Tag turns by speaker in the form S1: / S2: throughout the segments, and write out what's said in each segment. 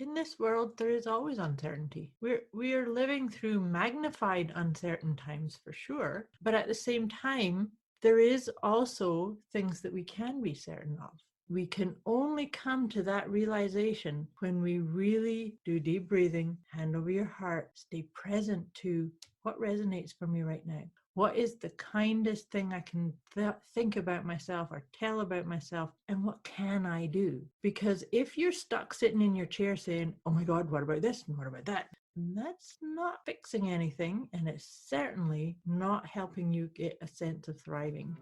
S1: In this world, there is always uncertainty. We are living through magnified uncertain times for sure, but at the same time, there is also things that we can be certain of. We can only come to that realization when we really do deep breathing, hand over your heart, stay present to what resonates for me right now. What is the kindest thing I can think about myself or tell about myself? And what can I do? Because if you're stuck sitting in your chair saying, oh my God, what about this? And what about that? That's not fixing anything. And it's certainly not helping you get a sense of thriving.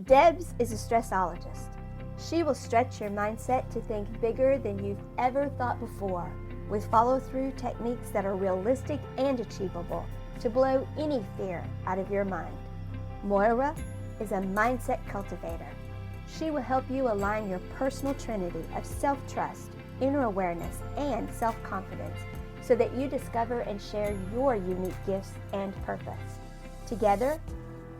S2: Debz is a stressologist. She will stretch your mindset to think bigger than you've ever thought before, with follow-through techniques that are realistic and achievable to blow any fear out of your mind. Moira is a mindset cultivator. She will help you align your personal trinity of self-trust, inner awareness, and self-confidence so that you discover and share your unique gifts and purpose. Together,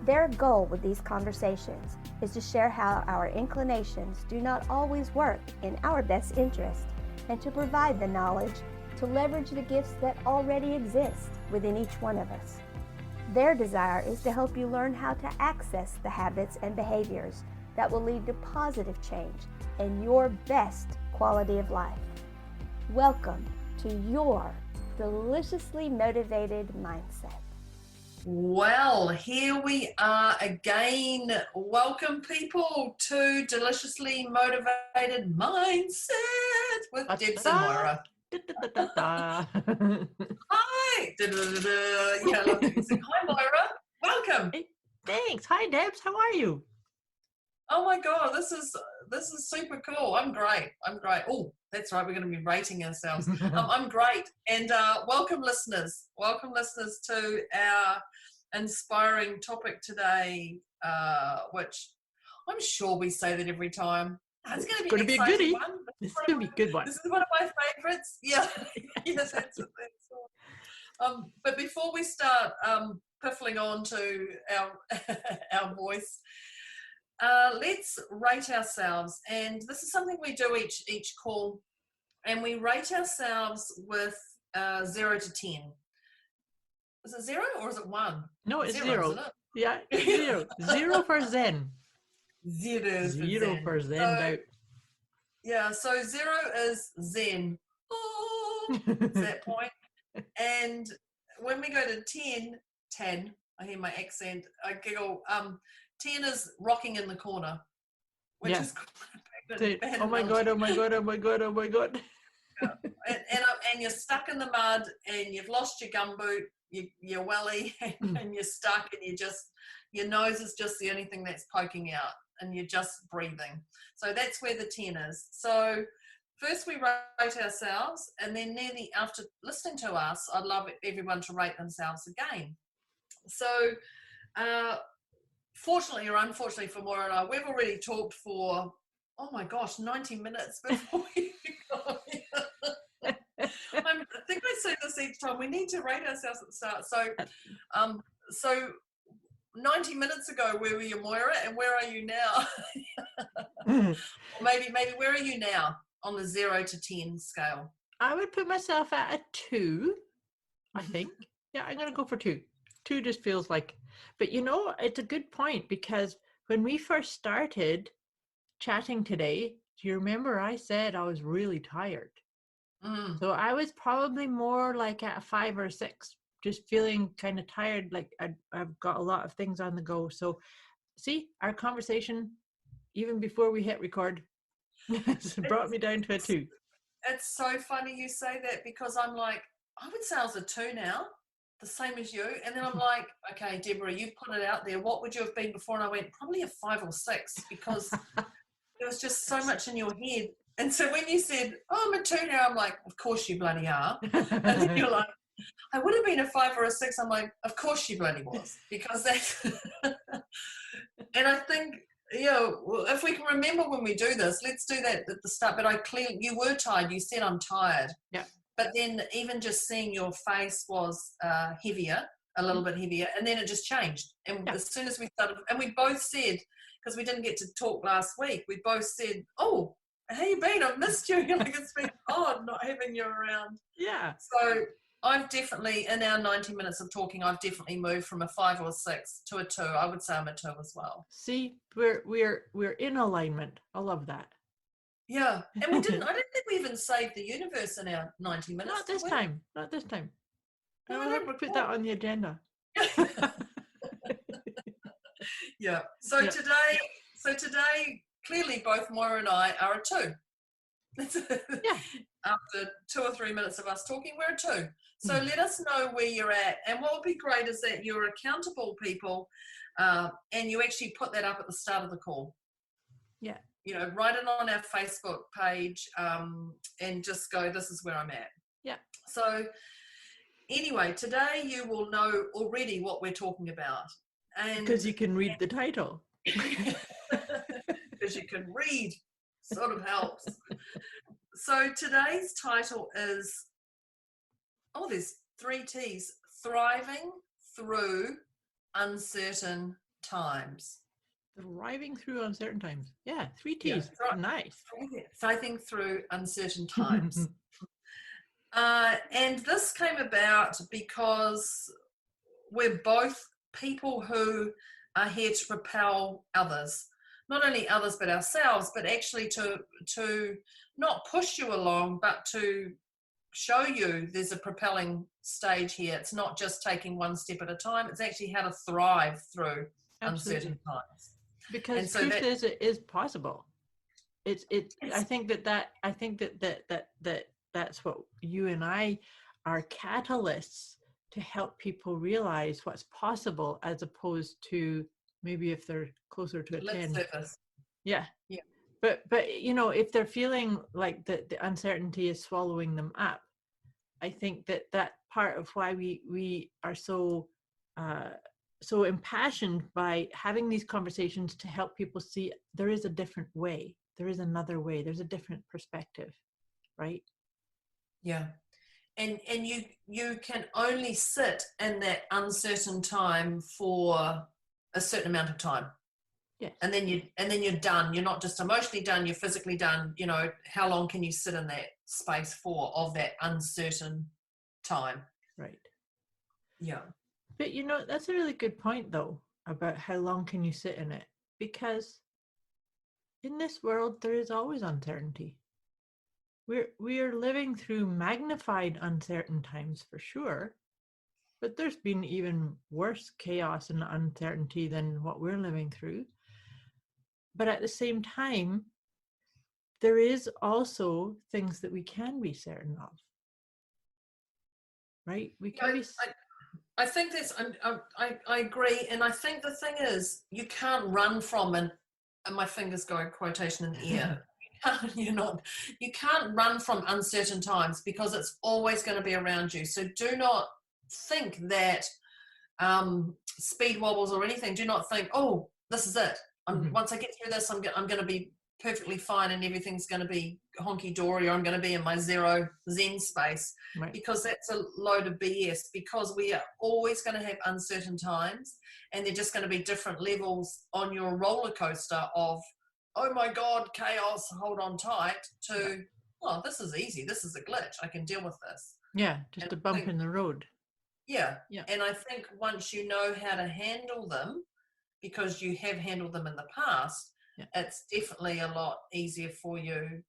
S2: their goal with these conversations is to share how our inclinations do not always work in our best interest and to provide the knowledge to leverage the gifts that already exist within each one of us. Their desire is to help you learn how to access the habits and behaviors that will lead to positive change and your best quality of life. Welcome to your deliciously motivated mindset.
S3: Well, here we are again. Welcome, people, to Deliciously Motivated Mindset with Debz and Moira. Hi. Yeah, I love the music. Hi, Moira. Welcome.
S1: Hey, thanks. Hi, Debz. How are you?
S3: Oh my God, this is super cool. I'm great. Oh, that's right. We're going to be rating ourselves. I'm great. And welcome, listeners. Welcome, listeners, to our inspiring topic today, which I'm sure we say that every time. It's going to be an exciting one.
S1: This is going to be a good one.
S3: This is one of my favorites. Yeah. Yes, that's but before we start piffling on to our voice, let's rate ourselves, and this is something we do each call, and we rate ourselves with 0 to 10. Is it 0 or is it 1?
S1: No, it's 0.
S3: Isn't it?
S1: Yeah, 0. 0 for Zen.
S3: 0
S1: for Zen.
S3: So, yeah, so 0 is Zen. Oh, it's that point. And when we go to 10, I hear my accent, I giggle. 10 is rocking in the corner, which is bad.
S1: Oh my God.
S3: Yeah. And you're stuck in the mud, and you've lost your gumboot, your welly, and you're stuck, and your nose is just the only thing that's poking out, and you're just breathing. So that's where the 10 is. So first we rate ourselves, and then after listening to us, I'd love everyone to rate themselves again. So fortunately or unfortunately for Moira and I, we've already talked for, oh my gosh, 90 minutes before we go. I think I say this each time. We need to rate ourselves at the start. So 90 minutes ago, where were you, Moira, and where are you now? Or maybe where are you now on the 0 to 10 scale?
S1: I would put myself at a 2, I think. Yeah, I'm going to go for 2. 2 just feels like, but it's a good point, because when we first started chatting today, do you remember I said I was really tired? So I was probably more like at a 5 or 6, just feeling kind of tired, like I've got a lot of things on the go. So see, our conversation, even before we hit record, brought me down to a 2.
S3: It's so funny you say that, because I'm like, I would say I was a 2 now, the same as you. And then I'm like, okay, Deborah, you put it out there. What would you have been before? And I went, probably a 5 or 6, because there was just so much in your head. And so when you said, oh, I'm a 2 now, I'm like, of course you bloody are. And then you're like, I would have been a 5 or a 6. I'm like, of course she bloody was, because that's. And I think, if we can remember when we do this, let's do that at the start. But you were tired. You said I'm tired.
S1: Yeah.
S3: But then even just seeing your face was heavier, a little bit heavier, and then it just changed. And as soon as we started, and we both said, because we didn't get to talk last week, we both said, oh, how you been? I've missed you. You're like, it's been odd not having you around.
S1: Yeah.
S3: So I've definitely, in our 90 minutes of talking, I've definitely moved from a 5 or 6 to a 2. I would say I'm a 2 as well.
S1: See, we're in alignment. I love that.
S3: Yeah. And I don't think we even saved the universe in our 90 minutes.
S1: Not this time. Not this time.
S3: No,
S1: I
S3: I
S1: will
S3: don't
S1: have to put
S3: recall.
S1: that on the agenda.
S3: Yeah. So
S1: Yeah.
S3: today, clearly both Moira and I are a 2.
S1: Yeah.
S3: After 2 or 3 minutes of us talking, we're a 2. So
S1: Mm.
S3: let us know where you're at. And what would be great is that you're accountable people, and you actually put that up at the start of the call.
S1: Yeah.
S3: Write it on our Facebook page, and just go, this is where I'm at.
S1: Yeah.
S3: So anyway, today you will know already what we're talking about. And
S1: Because you can read the title.
S3: because you can read, sort of helps. So today's title is, there's 3 T's, thriving through uncertain times.
S1: Thriving through uncertain times. Yeah, 3 T's.
S3: Yeah,
S1: Nice.
S3: Thriving through uncertain times. And this came about because we're both people who are here to propel others. Not only others, but ourselves, but actually to not push you along, but to show you there's a propelling stage here. It's not just taking one step at a time. It's actually how to thrive through uncertain times.
S1: Because truth is, it is possible. I think that's what you and I are catalysts to help people realize what's possible, as opposed to maybe if they're closer to a 10.
S3: Surface.
S1: Yeah.
S3: Yeah.
S1: But if they're feeling like the uncertainty is swallowing them up, I think that part of why we are so impassioned by having these conversations to help people see there is a different way, there is another way, there's a different perspective, right?
S3: Yeah. And you can only sit in that uncertain time for a certain amount of time.
S1: Yes.
S3: And then you're done. You're not just emotionally done, you're physically done. How long can you sit in that space for, of that uncertain time?
S1: Right.
S3: Yeah.
S1: But that's a really good point, though, about how long can you sit in it, because in this world there is always uncertainty. We are living through magnified uncertain times for sure, but there's been even worse chaos and uncertainty than what we're living through. But at the same time, there is also things that we can be certain of, right? We can be.
S3: I think I agree, and I think the thing is, you can't run from, and my fingers go quotation in the air. You can't run from uncertain times, because it's always going to be around you. So do not think that speed wobbles or anything. Do not think, oh, this is it. Once I get through this, I'm going to be perfectly fine and everything's going to be honky-dory, or I'm going to be in my zero zen space. Right. Because that's a load of BS, because we are always going to have uncertain times, and they're just going to be different levels on your roller coaster of, oh my God, chaos, hold on tight, to, oh, this is easy, this is a glitch, I can deal with this.
S1: Yeah, just a bump in the road.
S3: Yeah. And I think once you know how to handle them, because you have handled them in the past, it's definitely a lot easier for you,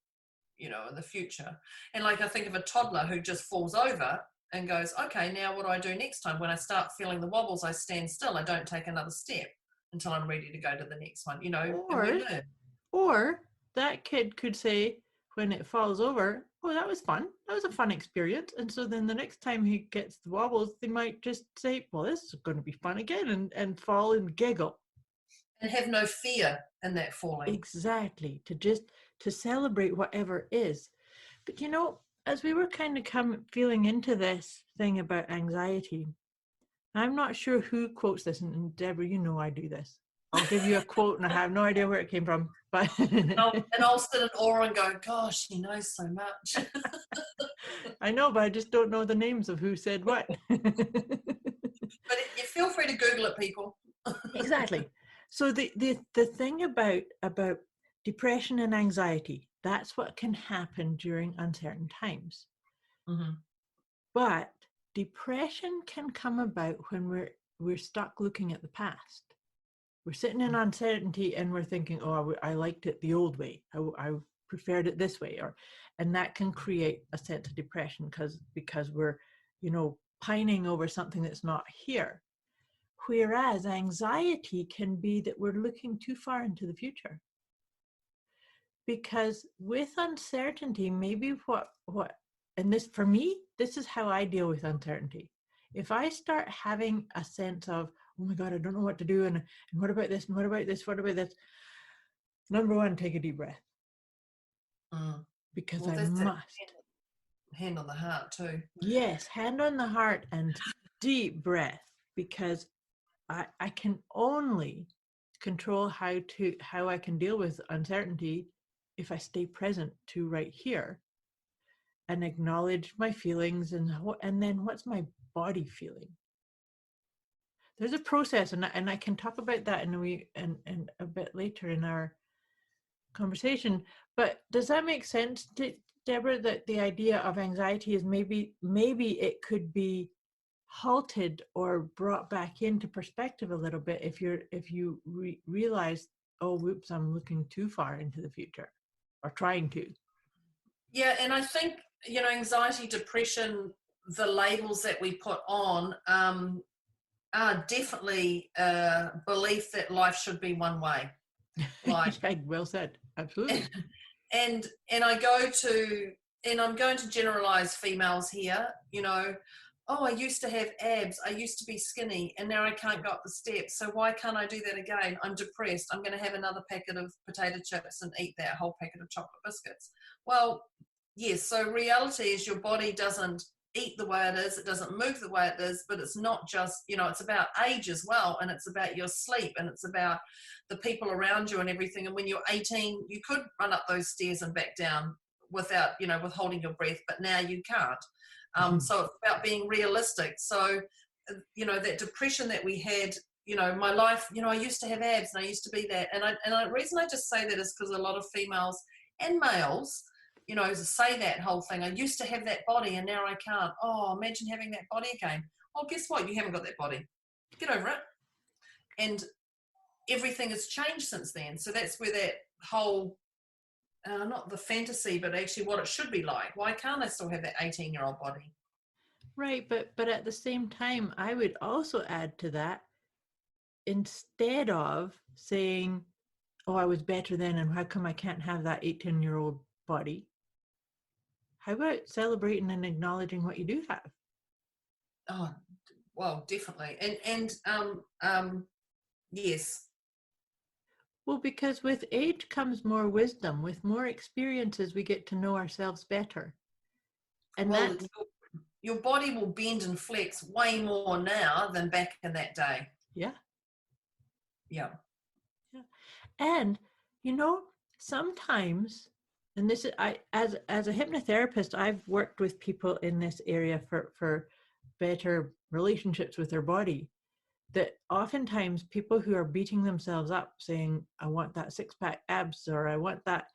S3: in the future. And like, I think of a toddler who just falls over and goes, okay, now what do I do next time? When I start feeling the wobbles, I stand still. I don't take another step until I'm ready to go to the next one,
S1: Or that kid could say, when it falls over, oh, that was fun. That was a fun experience. And so then the next time he gets the wobbles, they might just say, well, this is going to be fun again, and fall and giggle.
S3: And have no fear in that falling.
S1: Exactly. To celebrate whatever is. But as we were kind of feeling into this thing about anxiety, I'm not sure who quotes this, and Deborah, I do this. I'll give you a quote and I have no idea where it came from. But
S3: I'll sit in awe and go, gosh, he knows so much.
S1: I know, but I just don't know the names of who said what.
S3: But you feel free to Google it, people.
S1: Exactly. So the thing about depression and anxiety That's what can happen during uncertain times.
S3: Mm-hmm.
S1: But depression can come about when we're stuck looking at the past. We're sitting in uncertainty and we're thinking, oh, I liked it the old way. I preferred it this way. And that can create a sense of depression because we're, pining over something that's not here. Whereas anxiety can be that we're looking too far into the future. Because with uncertainty, maybe and this, for me, this is how I deal with uncertainty. If I start having a sense of, oh my God, I don't know what to do, and what about this, and what about this, what about this? Number one, take a deep breath. Because well, I must.
S3: Hand on the heart too.
S1: Yes, hand on the heart and deep breath, because I can only control how I can deal with uncertainty if I stay present to right here and acknowledge my feelings and then what's my body feeling. There's a process, and I can talk about that and a bit later in our conversation. But does that make sense, Deborah, that the idea of anxiety is maybe it could be halted or brought back into perspective a little bit if you realize, oh, whoops, I'm looking too far into the future, or trying to.
S3: Yeah, and I think, anxiety, depression, the labels that we put on are definitely a belief that life should be one way. Like,
S1: yeah, well said, absolutely.
S3: And I'm going to generalize females here, oh, I used to have abs, I used to be skinny, and now I can't go up the steps. So why can't I do that again? I'm depressed. I'm going to have another packet of potato chips and eat that whole packet of chocolate biscuits. Well, yes, so reality is your body doesn't eat the way it is, it doesn't move the way it is, but it's not just, it's about age as well, and it's about your sleep, and it's about the people around you and everything. And when you're 18, you could run up those stairs and back down without, with holding your breath, but now you can't. So it's about being realistic. So, that depression that we had, my life, I used to have abs and I used to be that. And the reason I just say that is because a lot of females and males, say that whole thing. I used to have that body and now I can't. Oh, imagine having that body again. Well, guess what? You haven't got that body. Get over it. And everything has changed since then. So that's where that whole, not the fantasy, but actually what it should be like. Why can't I still have that 18-year-old body?
S1: Right, but at the same time, I would also add to that, instead of saying, oh, I was better then, and how come I can't have that 18-year-old body? How about celebrating and acknowledging what you do have?
S3: Oh, well, definitely. And yes.
S1: Well, because with age comes more wisdom. With more experiences, we get to know ourselves better. And
S3: well, your body will bend and flex way more now than back in that day.
S1: Yeah.
S3: Yeah.
S1: Yeah. And, sometimes, and this is, as a hypnotherapist, I've worked with people in this area for better relationships with their body, that oftentimes people who are beating themselves up saying, I want that six-pack abs, or I want that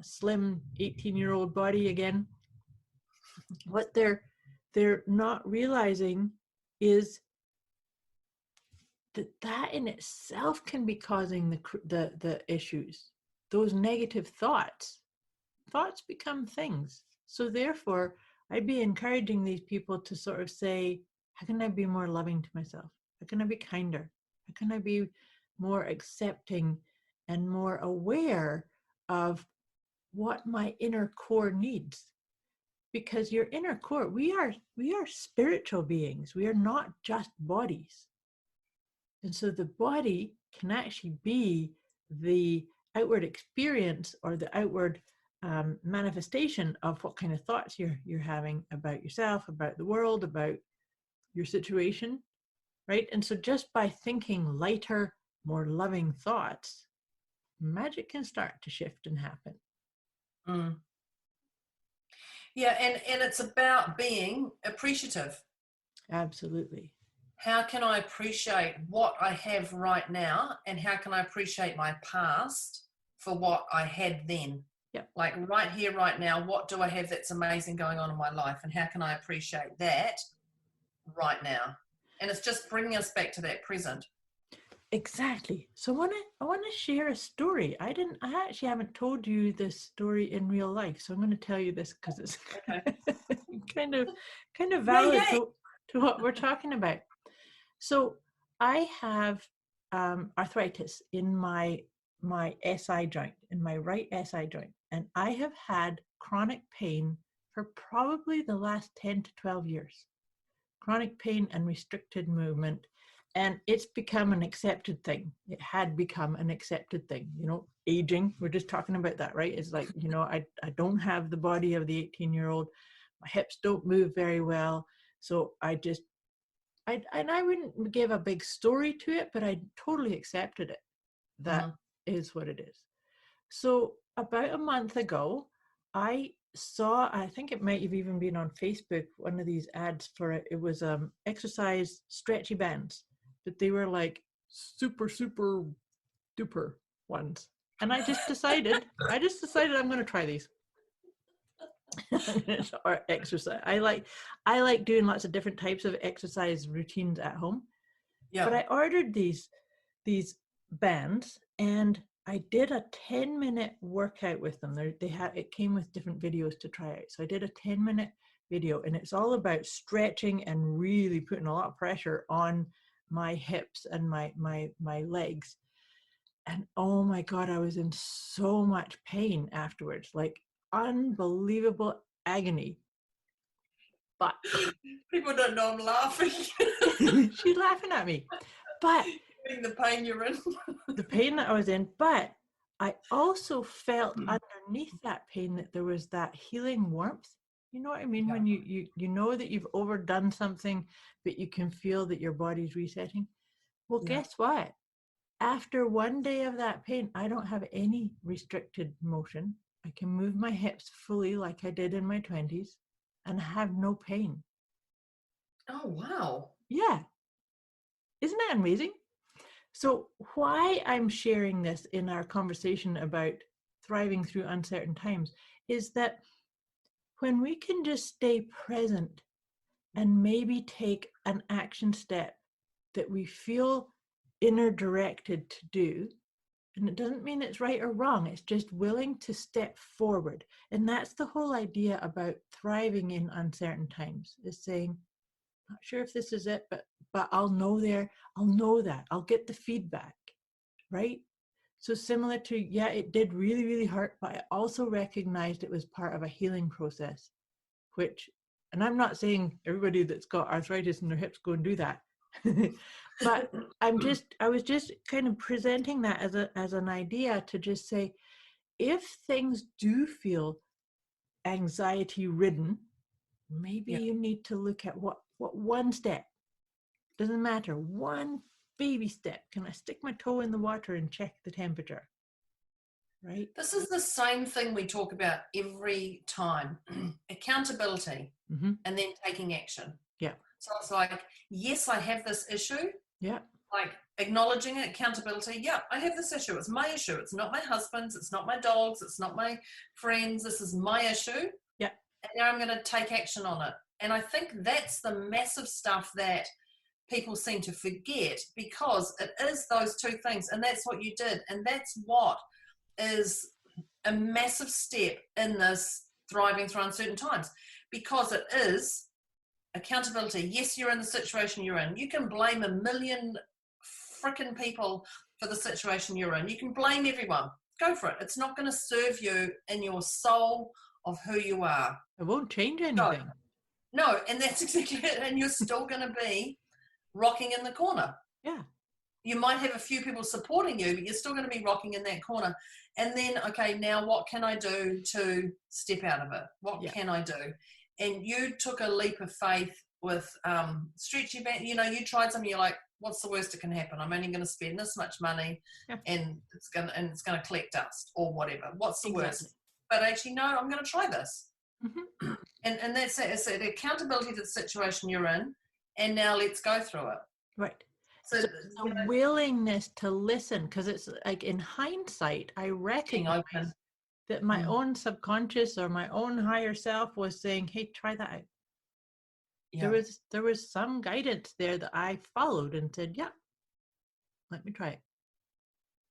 S1: slim 18-year-old body again, what they're not realizing is that in itself can be causing the issues. Those negative thoughts become things. So therefore, I'd be encouraging these people to sort of say, how can I be more loving to myself? How can I be kinder? How can I be more accepting and more aware of what my inner core needs? Because your inner core, we are spiritual beings. We are not just bodies. And so the body can actually be the outward experience or the outward manifestation of what kind of thoughts you're having about yourself, about the world, about your situation, right? And so just by thinking lighter, more loving thoughts, magic can start to shift and happen.
S3: Yeah, and it's about being appreciative.
S1: Absolutely.
S3: How can I appreciate what I have right now, and how can I appreciate my past for what I had then?
S1: Yep.
S3: Like right here, right now, what do I have that's amazing going on in my life? And how can I appreciate that right now? And it's just bringing us back to that present.
S1: Exactly. So I want to share a story. I actually haven't told you this story in real life. So I'm going to tell you this because it's
S3: Okay.
S1: kind of valid
S3: Yay.
S1: to what we're talking about. So I have arthritis in my SI joint, in my right SI joint, and I have had chronic pain for probably the last 10 to 12 years. Chronic pain and restricted movement. And it's become an accepted thing. It had become an accepted thing. You know, aging, we're just talking about that, right? It's like, you know, I don't have the body of the 18-year-old. My hips don't move very well. So I wouldn't give a big story to it, but I totally accepted it. That is what it is. So about a month ago, I saw, I think it might have even been on Facebook, one of these ads for it. It was exercise stretchy bands, but they were like super duper ones. And I just decided I'm going to try these. Or exercise. I like doing lots of different types of exercise routines at home.
S3: Yeah.
S1: But I ordered these bands, and I did a 10-minute workout with them. It came with different videos to try out. So I did a 10-minute video, and it's all about stretching and really putting a lot of pressure on my hips and my legs. And oh my God, I was in so much pain afterwards, like unbelievable agony. But
S3: people don't know I'm laughing.
S1: she's laughing at me. But
S3: the pain you're in.
S1: the pain that I was in, but I also felt underneath that pain that there was that healing warmth. You know what I mean?
S3: Yeah.
S1: When you know that you've overdone something, but you can feel that your body's resetting. Well, guess what? After one day of that pain, I don't have any restricted motion. I can move my hips fully like I did in my 20s and have no pain.
S3: Oh, wow.
S1: Yeah. Isn't that amazing? So why I'm sharing this in our conversation about thriving through uncertain times is that when we can just stay present and maybe take an action step that we feel inner directed to do, and it doesn't mean it's right or wrong, it's just willing to step forward. And that's the whole idea about thriving in uncertain times, is saying, not sure if this is it, but I'll know that, I'll get the feedback, right? So similar to, yeah, it did really, really hurt, but I also recognized it was part of a healing process, and I'm not saying everybody that's got arthritis in their hips go and do that. But I was just kind of presenting that as an idea to just say, if things do feel anxiety ridden, maybe you need to look at what one step, doesn't matter, one baby step. Can I stick my toe in the water and check the temperature? Right?
S3: This is the same thing we talk about every time. Accountability, and then taking action.
S1: Yeah.
S3: So it's like, yes, I have this issue.
S1: Yeah.
S3: Like acknowledging it, accountability. Yeah, I have this issue. It's my issue. It's not my husband's. It's not my dog's. It's not my friend's. This is my issue.
S1: Yeah.
S3: And now I'm going to take action on it. And I think that's the massive stuff that people seem to forget, because it is those two things. And that's what you did. And that's what is a massive step in this thriving through uncertain times, because it is accountability. Yes, you're in the situation you're in. You can blame a million freaking people for the situation you're in. You can blame everyone. Go for it. It's not going to serve you in your soul of who you are.
S1: It won't change anything.
S3: No, and that's exactly it. And you're still going to be rocking in the corner.
S1: Yeah.
S3: You might have a few people supporting you, but you're still going to be rocking in that corner. And then, okay, now what can I do to step out of it? What can I do? And you took a leap of faith with stretchy band. You know, you tried something. You're like, what's the worst that can happen? I'm only going to spend this much money, and it's going to collect dust or whatever. What's the worst? But actually, no, I'm going to try this. And that's it. It's the accountability to the situation you're in, and now let's go through it.
S1: Right.
S3: So
S1: the willingness to listen, because it's like, in hindsight, I recognize that my own subconscious or my own higher self was saying, hey, try that out.
S3: Yeah.
S1: There was some guidance there that I followed and said, yeah, let me try it.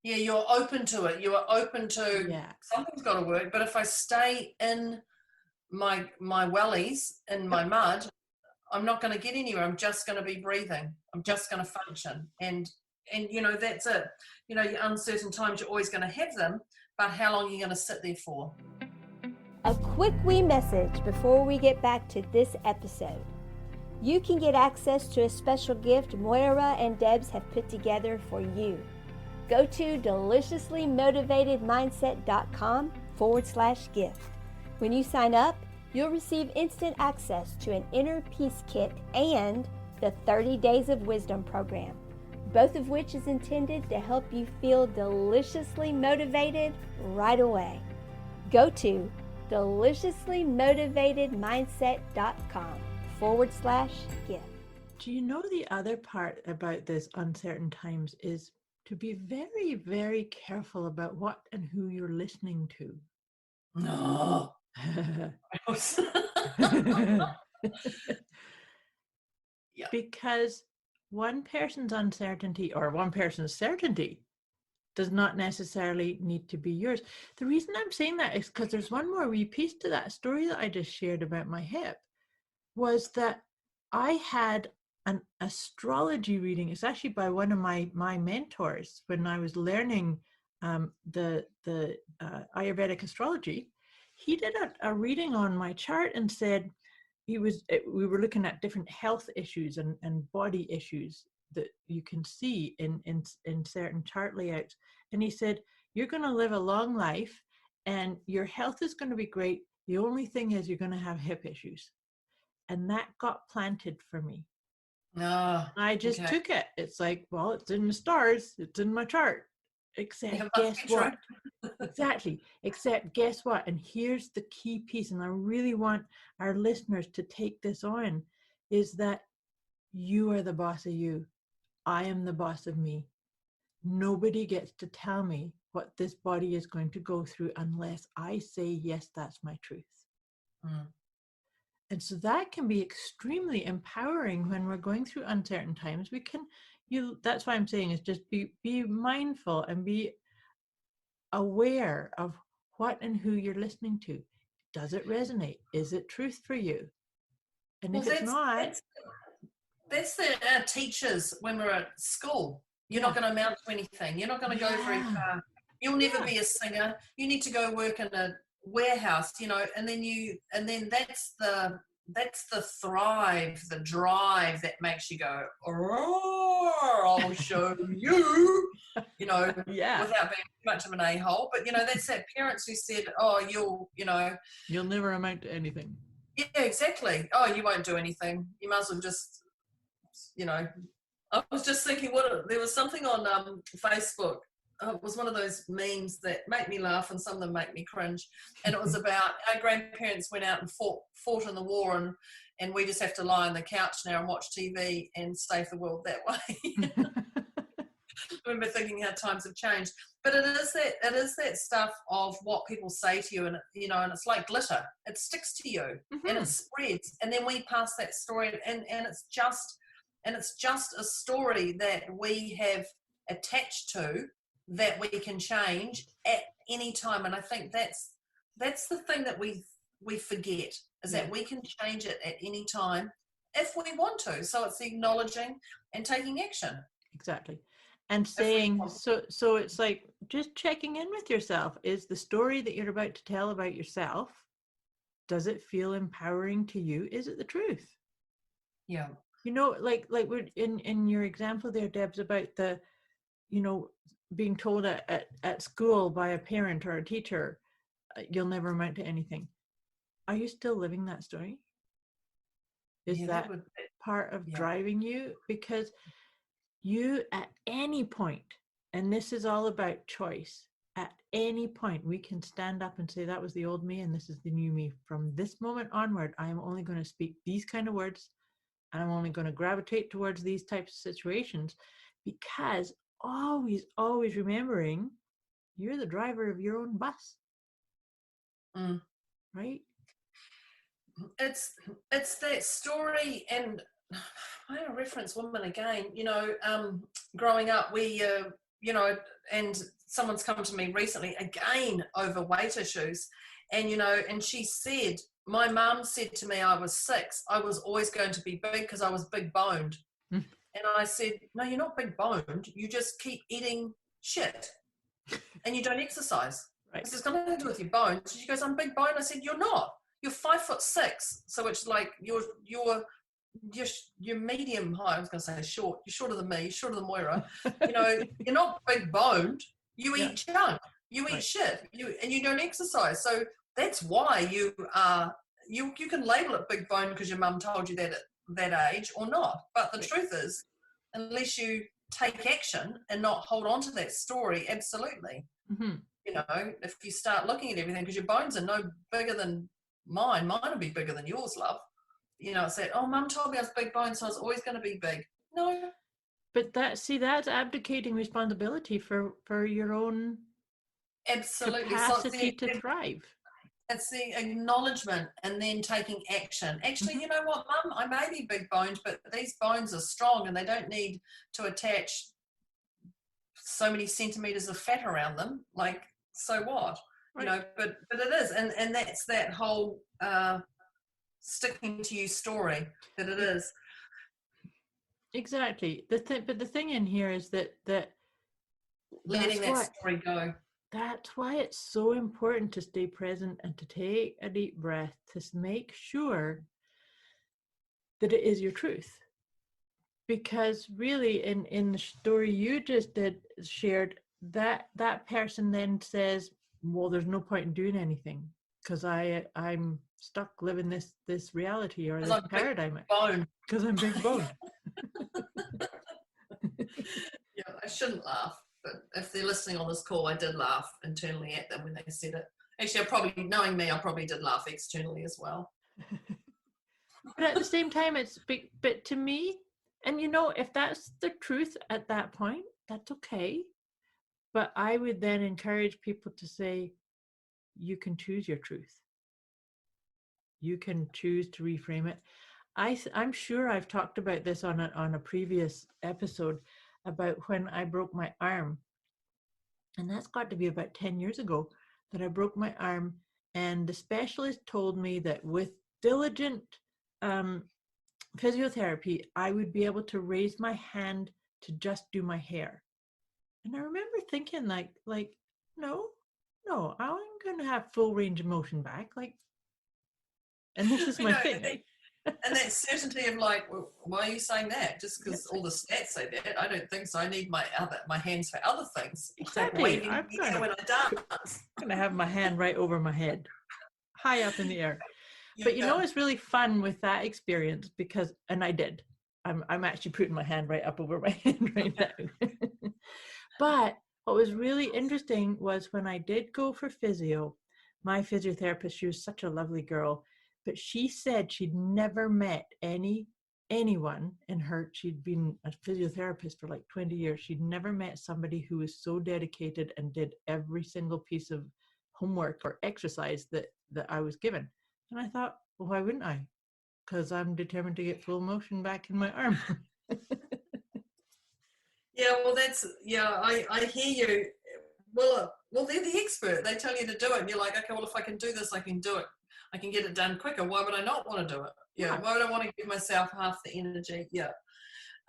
S3: Yeah, you're open to it. You are open to something's got to work. But if I stay in my wellies, in my mud, I'm not going to get anywhere. I'm just going to be breathing. I'm just going to function. And that's it. Your uncertain times, you're always going to have them. But how long are you going to sit there for?
S2: A quick wee message before we get back to this episode. You can get access to a special gift Moira and Debz have put together for you. Go to deliciouslymotivatedmindset.com/gift. When you sign up, you'll receive instant access to an inner peace kit and the 30 Days of Wisdom program, both of which is intended to help you feel deliciously motivated right away. Go to deliciouslymotivatedmindset.com/gift.
S1: Do you know the other part about this uncertain times is to be very, very careful about what and who you're listening to?
S3: No. Yeah.
S1: Because one person's uncertainty or one person's certainty does not necessarily need to be yours. The reason I'm saying that is because there's one more wee piece to that story that I just shared about my hip, was that I had an astrology reading. It's actually by one of my mentors when I was learning the Ayurvedic astrology. He did a reading on my chart and said we were looking at different health issues and body issues that you can see in certain chart layouts. And he said, you're going to live a long life and your health is going to be great. The only thing is you're going to have hip issues. And that got planted for me. I just took it. It's like, well, it's in the stars. It's in my chart. Except guess what? Exactly. Except guess what? And here's the key piece. And I really want our listeners to take this on, is that you are the boss of you. I am the boss of me. Nobody gets to tell me what this body is going to go through unless I say, yes, that's my truth. And so that can be extremely empowering when we're going through uncertain times. That's why I'm saying is just be mindful and be aware of what and who you're listening to. Does it resonate? Is it truth for you? And if it's not,
S3: that's the teachers when we're at school. You're not going to amount to anything. You're not going to go very far. You'll never be a singer. You need to go work in a warehouse, and then that's the thrive, the drive that makes you go, oh, I'll show you, without being too much of an a-hole. But that's that parents who said, oh, you'll
S1: never amount to anything.
S3: Yeah, exactly. Oh, you won't do anything. You might as well just, I was just thinking, there was something on Facebook. It was one of those memes that make me laugh and some of them make me cringe. And it was about our grandparents went out and fought in the war, and we just have to lie on the couch now and watch TV and save the world that way. I remember thinking how times have changed. But it is that stuff of what people say to you, and and it's like glitter. It sticks to you and it spreads, and then we pass that story, and it's just a story that we have attached to, that we can change at any time. And I think that's the thing that we forget, is that we can change it at any time if we want to. So it's acknowledging and taking action.
S1: Exactly. And saying, so it's like just checking in with yourself. Is the story that you're about to tell about yourself, does it feel empowering to you? Is it the truth?
S3: Yeah.
S1: Like we're in your example there, Debz, about the, being told at school by a parent or a teacher, you'll never amount to anything. Are you still living that story? Is that part of driving you? Because you, at any point, and this is all about choice, at any point we can stand up and say, that was the old me and this is the new me. From this moment onward, I am only going to speak these kind of words, and I'm only going to gravitate towards these types of situations, because always remembering you're the driver of your own bus.
S3: Mm.
S1: right?
S3: It's that story, and I reference women again. Growing up, we and someone's come to me recently again over weight issues, and she said, my mum said to me, I was 6, I was always going to be big because I was big boned.
S1: Mm.
S3: And I said, no, you're not big boned. You just keep eating shit and you don't exercise.
S1: Right.
S3: It's got nothing to do with your bones. She goes, I'm big boned. I said, you're not. You're 5'6". So it's like you're medium height. I was going to say short. You're shorter than me. You're shorter than Moira. You're not big boned. You
S1: Yeah.
S3: eat junk. You eat
S1: Right.
S3: shit. And you don't exercise. So that's why you are. You can label it big bone because your mum told you that at that age or not. But the truth is, unless you take action and not hold on to that story, absolutely.
S1: Mm-hmm.
S3: If you start looking at everything, because your bones are no bigger than mine will be bigger than yours, love. It's that, oh, mum told me I was big bone, so I was always going to be big. No.
S1: But that's abdicating responsibility for your own
S3: Absolutely.
S1: capacity to thrive.
S3: It's the acknowledgement and then taking action. Actually,
S1: Mm-hmm.
S3: you know what, mum? I may be big boned, but these bones are strong and they don't need to attach so many centimeters of fat around them. Like, so what?
S1: Right.
S3: But it is. And that's that whole sticking to you story that it is.
S1: Exactly. But the thing in here is that
S3: Letting that story go.
S1: That's why it's so important to stay present and to take a deep breath to make sure that it is your truth. Because really, in the story you just shared, that person then says, well, there's no point in doing anything because I'm stuck living this reality or this paradigm. Because I'm big boned.
S3: Yeah, I shouldn't laugh, but if they're listening on this call, I did laugh internally at them when they said it. Actually, knowing me, I probably did laugh externally as well.
S1: But at the same time, it's big. But to me, and if that's the truth at that point, that's okay. But I would then encourage people to say, you can choose your truth. You can choose to reframe it. I'm sure I've talked about this on a previous episode about when I broke my arm. And that's got to be about 10 years ago that I broke my arm. And the specialist told me that with diligent physiotherapy, I would be able to raise my hand to just do my hair. And I remember thinking like, no, I'm going to have full range of motion back. And this is my thing.
S3: And that certainty of like, well, why are you saying that? Just because all the stats say that? I don't think so. I need my hands for other things.
S1: Exactly.
S3: Like when I dance.
S1: I'm going to have my hand right over my head, high up in the air. But it's really fun with that experience because, and I did. I'm actually putting my hand right up over my head right now. But what was really interesting was when I did go for physio, my physiotherapist, she was such a lovely girl, but she said she'd never met anyone she'd been a physiotherapist for like 20 years. She'd never met somebody who was so dedicated and did every single piece of homework or exercise that I was given. And I thought, well, why wouldn't I? Because I'm determined to get full motion back in my arm.
S3: Yeah, well, I hear you. Well, they're the expert. They tell you to do it, and you're like, okay, well, if I can do this, I can do it. I can get it done quicker. Why would I not want to do it? Yeah. Why would I want to give myself half the energy? Yeah.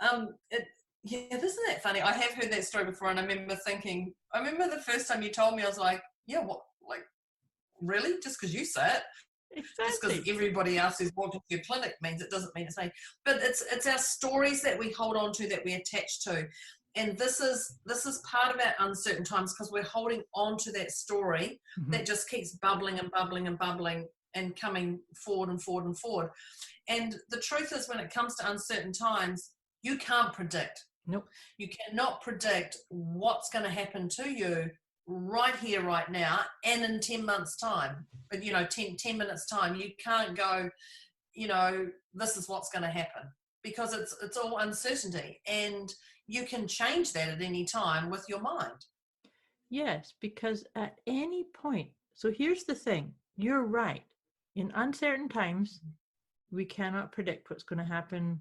S3: Isn't that funny? I have heard that story before, and I remember the first time you told me, I was like, yeah, what? Like, really? Just because you say it?
S1: Exactly.
S3: Just because everybody else who's walked into your clinic means it doesn't mean it's me. But it's our stories that we hold on to, that we attach to. And this is part of our uncertain times because we're holding on to that story that just keeps bubbling and bubbling and bubbling and coming forward and forward and forward. And the truth is, when it comes to uncertain times, you can't predict.
S1: Nope.
S3: You cannot predict what's going to happen to you right here, right now, and in 10 months' time. But, 10 minutes' time, you can't go, this is what's going to happen, because it's all uncertainty. And you can change that at any time with your mind.
S1: Yes, because at any point, so here's the thing. you're right. In uncertain times, we cannot predict what's going to happen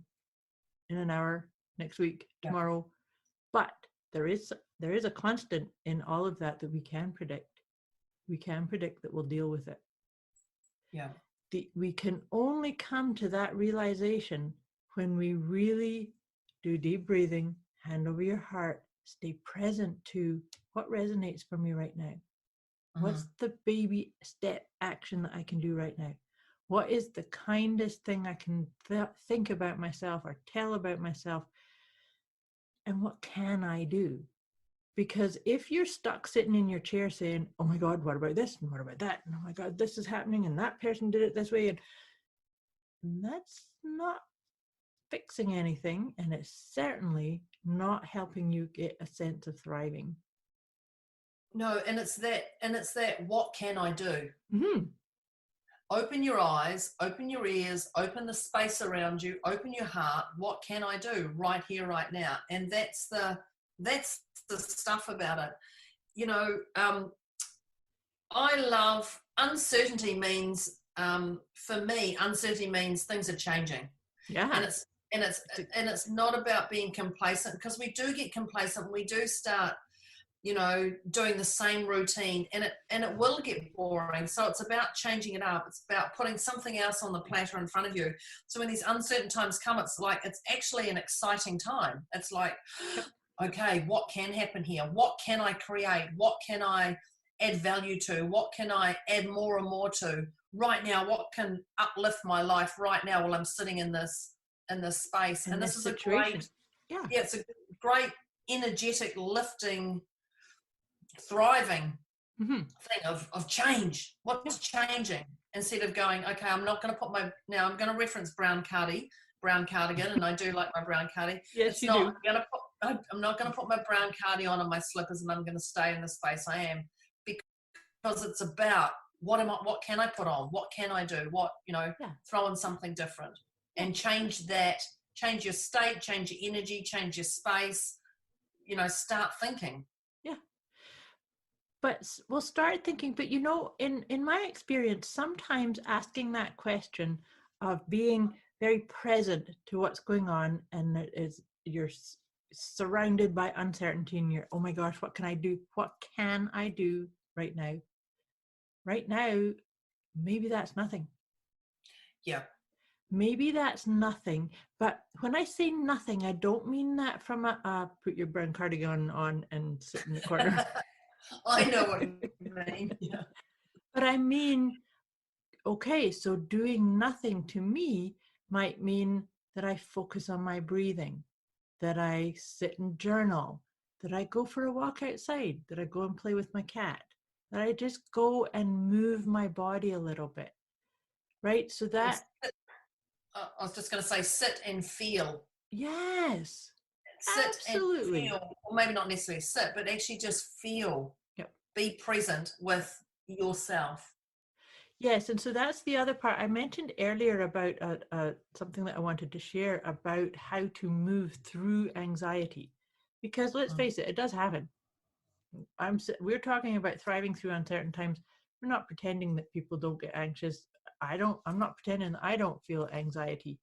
S1: in an hour, next week,
S3: Yeah.
S1: tomorrow. But there is a constant in all of that we can predict. We can predict that we'll deal with it.
S3: Yeah.
S1: We can only come to that realization when we really do deep breathing, hand over your heart, stay present to what resonates for me right now. What's the baby step action that I can do right now? What is the kindest thing I can think about myself or tell about myself? And what can I do? Because if you're stuck sitting in your chair saying, oh my God, what about this? And what about that? And oh my God, this is happening. And that person did it this way. And that's not fixing anything. And it's certainly not helping you get a sense of thriving.
S3: No, and it's that, what can I do?
S1: Mm-hmm.
S3: Open your eyes, open your ears, open the space around you, open your heart. What can I do right here, right now? And that's the stuff about it. You know, I love uncertainty means, for me, uncertainty means things are changing.
S1: Yeah.
S3: And it's not about being complacent, because we do get complacent. We do start, you know, doing the same routine, and it will get boring. So it's about changing it up. It's about putting something else on the platter in front of you. So when these uncertain times come, it's like, it's actually an exciting time. It's like, okay, what can happen here? What can I create? What can I add value to? What can I add more and more to right now? What can uplift my life right now while I'm sitting in this space? And this is situation. It's a great energetic, lifting, thriving thing of change. What's changing? Instead of going, okay, I'm not going to put now I'm going to reference brown cardigan, and I do like my brown cardi.
S1: Yes,
S3: I'm not going to put my brown cardi on and my slippers, and I'm going to stay in the space I am, because it's about what can I put on? What can I do? Throw in something different and change your state, change your energy, change your space, start thinking.
S1: Yeah. But we'll start thinking, but in my experience, sometimes asking that question of being very present to what's going on, and you're surrounded by uncertainty, and you're, oh my gosh, what can I do? What can I do right now? Right now, maybe that's nothing.
S3: Yeah.
S1: Maybe that's nothing. But when I say nothing, I don't mean that from put your brown cardigan on and sit in the corner.
S3: I know what you mean. Yeah.
S1: But I mean, okay, so doing nothing to me might mean that I focus on my breathing, that I sit and journal, that I go for a walk outside, that I go and play with my cat, that I just go and move my body a little bit, right? So that...
S3: I was just going to say, sit and feel.
S1: Yes.
S3: Sit
S1: absolutely.
S3: And feel, or maybe not necessarily sit, but actually just feel.
S1: Yep.
S3: Be present with yourself.
S1: Yes, and so that's the other part I mentioned earlier about something that I wanted to share about how to move through anxiety, because let's face it does happen. We're talking about thriving through uncertain times. We're not pretending that people don't get anxious. I'm not pretending that I don't feel anxiety.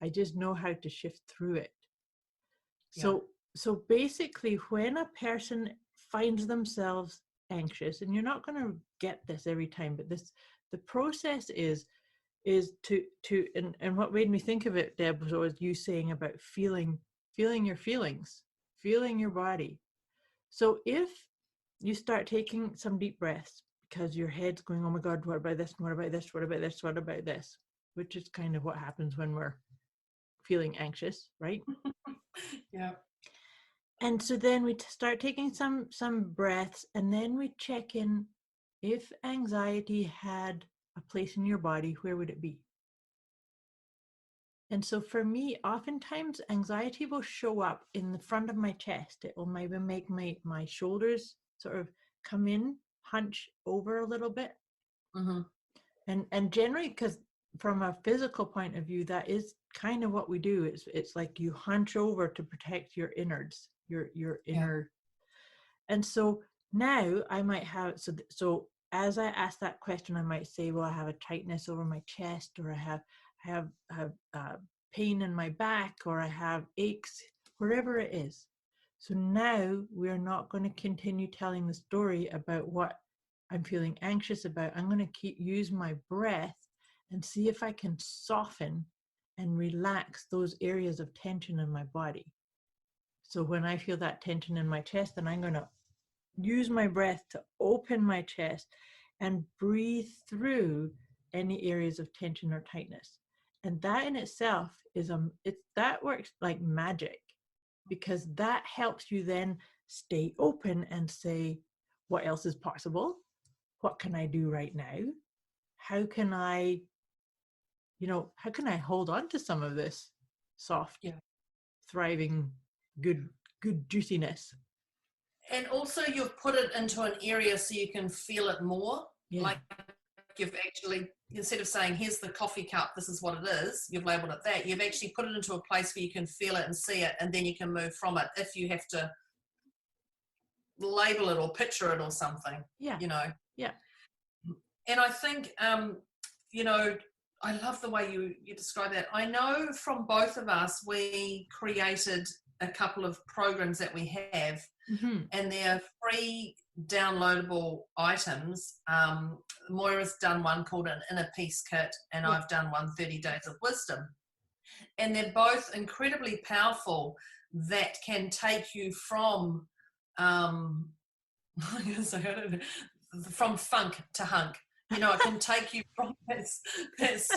S1: I just know how to shift through it. Yeah. So basically, when a person finds themselves anxious, and you're not going to get this every time, but the process is to and what made me think of it, Deb, was you saying about feeling your feelings, feeling your body. So if you start taking some deep breaths, because your head's going, oh my God, what about this? What about this? What about this? What about this? Which is kind of what happens when we're feeling anxious, right?
S3: Yeah.
S1: And so then we start taking some breaths, and then we check in. If anxiety had a place in your body, where would it be? And so for me, oftentimes anxiety will show up in the front of my chest. It will maybe make my shoulders sort of come in, hunch over a little bit.
S3: Mm-hmm.
S1: And generally, because from a physical point of view, that is kind of what we do. It's like you hunch over to protect your innards, your inner. And so now I might have, so as I ask that question, I might say, well, I have a tightness over my chest, or I have pain in my back, or I have aches, wherever it is. So now we're not going to continue telling the story about what I'm feeling anxious about. I'm going to use my breath and see if I can soften and relax those areas of tension in my body. So when I feel that tension in my chest, then I'm going to use my breath to open my chest and breathe through any areas of tension or tightness. And that in itself that works like magic, because that helps you then stay open and say, what else is possible? What can I do right now? How can I hold on to some of this soft, thriving, good juiciness?
S3: And also you've put it into an area so you can feel it more.
S1: Yeah.
S3: Like you've actually, instead of saying, here's the coffee cup, this is what it is, you've labeled it that, you've actually put it into a place where you can feel it and see it, and then you can move from it if you have to label it or picture it or something.
S1: Yeah. Yeah.
S3: And I think, I love the way you describe that. I know from both of us, we created a couple of programs that we have, and they're free downloadable items. Moira's done one called an Inner Peace Kit, and I've done one, 30 Days of Wisdom. And they're both incredibly powerful, that can take you from, from funk to hunk. It can take you from that space.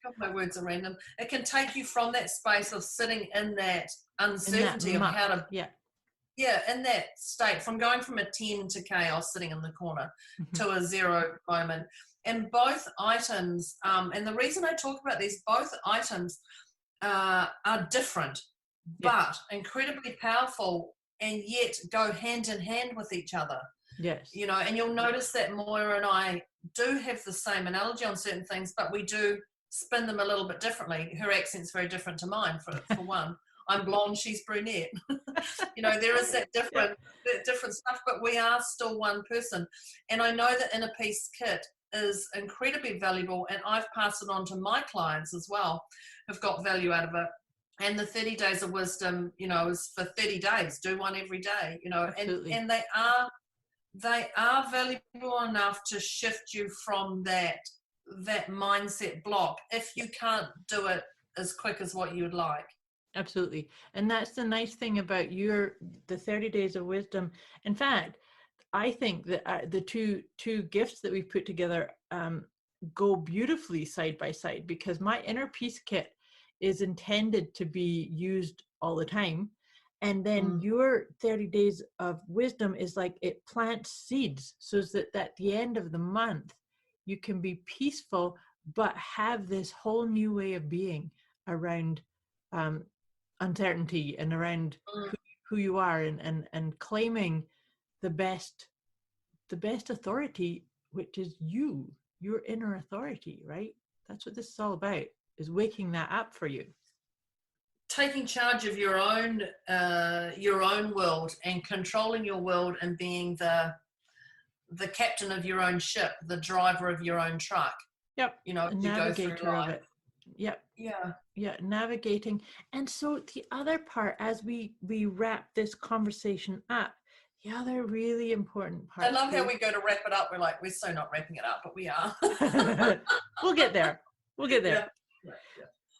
S3: God, my words are random. It can take you from that space of sitting in that uncertainty of how to, in that state, from going from a 10 to chaos, sitting in the corner, to a 0 moment. And both items, and the reason I talk about these, both items are different, but incredibly powerful, and yet go hand in hand with each other.
S1: Yes.
S3: And you'll notice that Moira and I do have the same analogy on certain things, but we do spin them a little bit differently. Her accent's very different to mine, for one. I'm blonde, she's brunette. There is that different stuff, but we are still one person. And I know that Inner Peace Kit is incredibly valuable, and I've passed it on to my clients as well, who've got value out of it. And the 30 Days of Wisdom, is for 30 days. Do one every day, and they are valuable enough to shift you from that mindset block if you can't do it as quick as what you would like.
S1: Absolutely. And that's the nice thing about the 30 Days of Wisdom. In fact, I think that the two gifts that we've put together go beautifully side by side, because my Inner Peace Kit is intended to be used all the time. And then your 30 Days of Wisdom is like, it plants seeds so that at the end of the month, you can be peaceful, but have this whole new way of being around uncertainty and around who you are, and claiming the best authority, which is your inner authority, right? That's what this is all about, is waking that up for you.
S3: Taking charge of your own world, and controlling your world, and being the captain of your own ship, the driver of your own truck.
S1: Yep.
S3: You go through life.
S1: Of it. Yep.
S3: Yeah,
S1: navigating. And so the other part, as we wrap this conversation up, the other really important part.
S3: I love how we go to wrap it up. We're like, we're so not wrapping it up, but we are.
S1: We'll get there. Yeah.
S3: Yeah.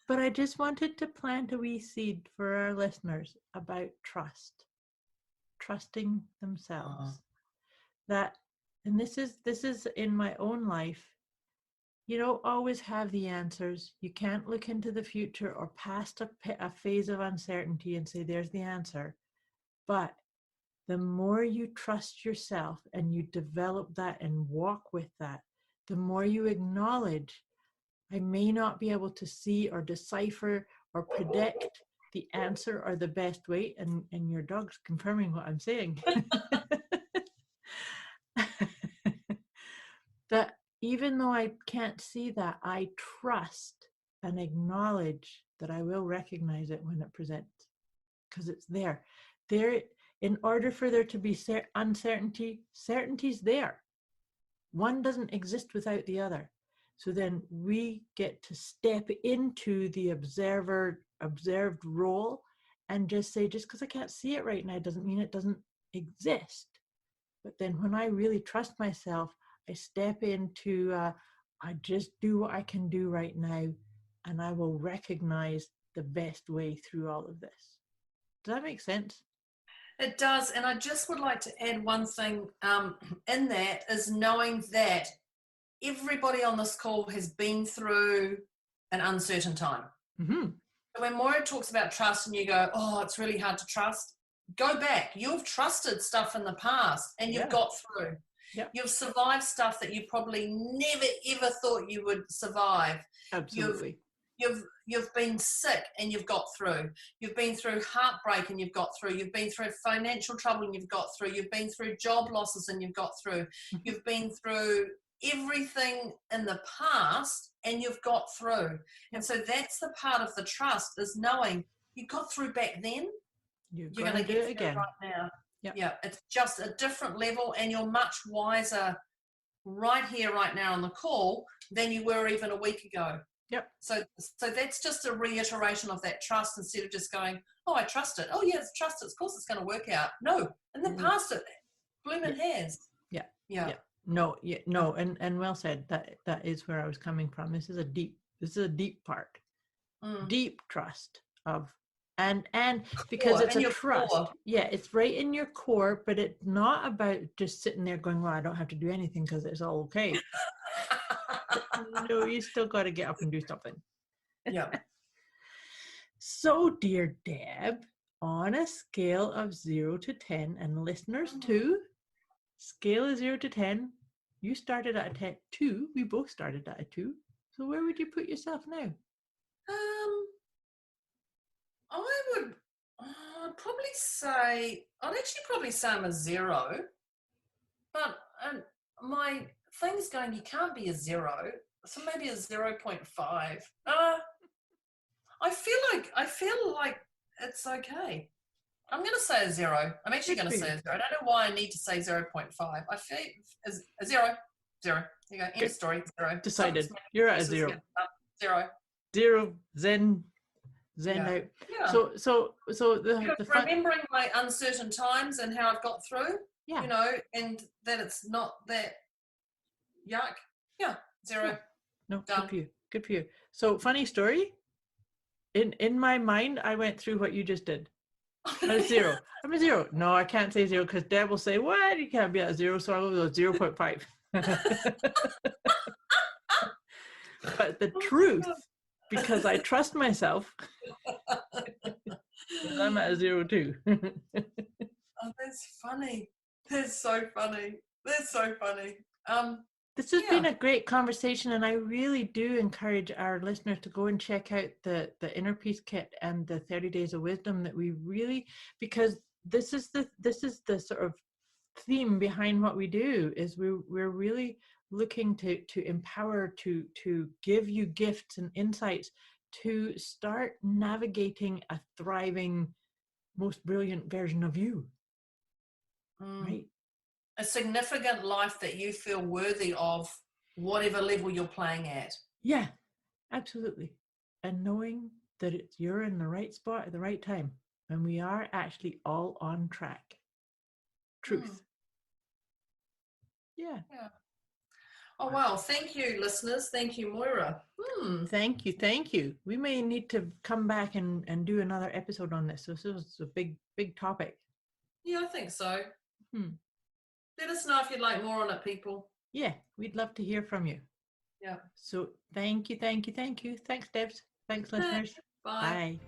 S1: But I just wanted to plant a wee seed for our listeners about trusting themselves. That, and this is in my own life, you don't always have the answers. You can't look into the future or past a phase of uncertainty and say, there's the answer. But the more you trust yourself and you develop that and walk with that, the more you acknowledge, I may not be able to see or decipher or predict the answer or the best way. And your dog's confirming what I'm saying. That even though I can't see that, I trust and acknowledge that I will recognize it when it presents, because it's there. In order for there to be uncertainty, certainty's there. one doesn't exist without the other. So then we get to step into the observed role and just say, just because I can't see it right now doesn't mean it doesn't exist. But then when I really trust myself, I step into, I just do what I can do right now, and I will recognize the best way through all of this. Does that make sense?
S3: It does. And I just would like to add one thing in that is knowing that everybody on this call has been through an uncertain time.
S1: Mm-hmm.
S3: So when Moira talks about trust and you go, oh, it's really hard to trust, go back. You've trusted stuff in the past and you've got through. Yep. You've survived stuff that you probably never, ever thought you would survive.
S1: Absolutely.
S3: You've been sick and you've got through. You've been through heartbreak and you've got through. You've been through financial trouble and you've got through. You've been through job losses and you've got through. You've been through everything in the past and you've got through. And so that's the part of the trust, is knowing you got through back then. You're going to get it again right now. Yep. Yeah, it's just a different level, and you're much wiser right here, right now on the call than you were even a week ago.
S1: Yep.
S3: So that's just a reiteration of that trust, instead of just going, oh, I trust it. Oh, yeah, it's trust it. Of course it's going to work out. No, in the past it blooming has.
S1: Yeah.
S3: Yeah.
S1: Yeah. No, and well said. That is where I was coming from. This is a deep part. Deep trust of and because it's a trust. Core. Yeah, it's right in your core, but it's not about just sitting there going, well, I don't have to do anything because it's all okay. No, you still got to get up and do something.
S3: Yeah.
S1: So, dear Deb, on a scale of 0 to 10, and listeners too, scale of 0 to 10, you started at a 2. We both started at a 2. So where would you put yourself now?
S3: I would probably say I'm a 0. But my thing's going, you can't be a 0. So maybe a 0.5. I feel like it's okay. I'm going to say a 0. I'm actually going to say a 0. I don't know why I need to say 0.5. I feel a 0. 0. There you go. End of story. 0.
S1: Decided. You're at a 0.
S3: 0.
S1: 0. Zen out.
S3: Yeah.
S1: So the
S3: remembering my uncertain times and how I've got through.
S1: Yeah.
S3: You know, and that it's not that yuck. Yeah. 0. Yeah.
S1: No. Done. Good for you. So funny story. In my mind, I went through what you just did. I'm a 0. I'm a 0. No, I can't say 0 because Deb will say, what? You can't be at a 0, so I'll go 0.5. But the truth, because I trust myself, I'm at a 0 too.
S3: Oh, that's funny. That's so funny. This
S1: has been a great conversation, and I really do encourage our listeners to go and check out the Inner Peace Kit and the 30 Days of Wisdom, that we really, because this is the sort of theme behind what we do, is we're really looking to empower, to give you gifts and insights to start navigating a thriving, most brilliant version of you. Right?
S3: A significant life that you feel worthy of, whatever level you're playing at.
S1: Yeah, absolutely. And knowing that you're in the right spot at the right time, and we are actually all on track. Truth. Yeah.
S3: Oh, wow. Thank you, listeners. Thank you, Moira.
S1: Thank you. We may need to come back and do another episode on this. So this was a big topic.
S3: Yeah, I think so. Let us know if you'd like more on it, people.
S1: Yeah, we'd love to hear from you.
S3: Yeah.
S1: So thank you. Thanks, Debz. Thanks, listeners.
S3: Bye.
S1: Bye.